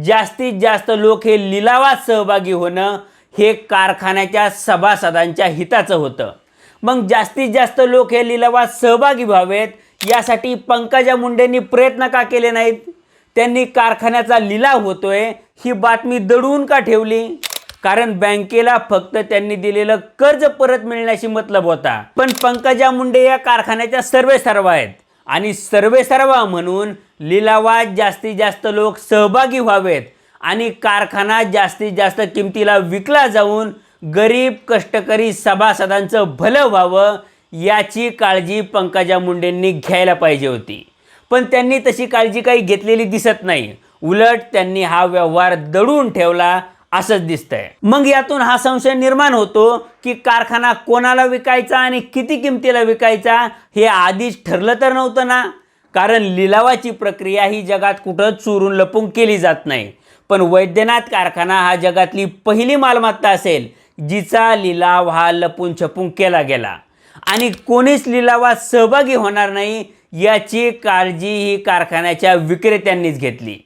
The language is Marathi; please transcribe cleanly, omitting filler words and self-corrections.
जास्तीत जास्त लोक हे लिलावात सहभागी होणं हे कारखान्याच्या सभासदांच्या हिताचं होतं। मग जास्तीत जास्त लोक हे लिलावात सहभागी व्हावेत यासाठी पंकजा मुंडेंनी प्रयत्न का केले नाहीत? त्यांनी कारखान्याचा लिलाव होतोय ही बातमी दडवून का ठेवली? कारण बँकेला फक्त त्यांनी दिलेलं कर्ज परत मिळण्याशी मतलब होता। पण पंकजा मुंडे या कारखान्याच्या सर्वेसर्वा आहेत आणि सर्वेसर्वा म्हणून लिलावात जास्तीत जास्त लोक सहभागी व्हावेत आणि कारखाना जास्तीत जास्त किमतीला विकला जाऊन गरीब कष्टकरी सभासदांचं भलं व्हावं याची काळजी पंकजा मुंडेंनी घ्यायला पाहिजे होती। पण त्यांनी तशी काळजी काही घेतलेली दिसत नाही। उलट त्यांनी हा व्यवहार दडवून ठेवला असंच दिसतंय। मग यातून हा संशय निर्माण होतो की कारखाना कोणाला विकायचा आणि किती किमतीला विकायचा हे आधीच ठरलं तर नव्हतं ना? कारण लिलावाची प्रक्रिया ही जगात कुठं चोरून लपून केली जात नाही। पण वैद्यनाथ कारखाना हा जगातली पहिली मालमत्ता असेल जिचा लिलाव हा लपून छपून केला गेला आणि कोणीच लिलावात सहभागी होणार नाही याची काळजी ही कारखान्याच्या विक्रेत्यांनीच घेतली।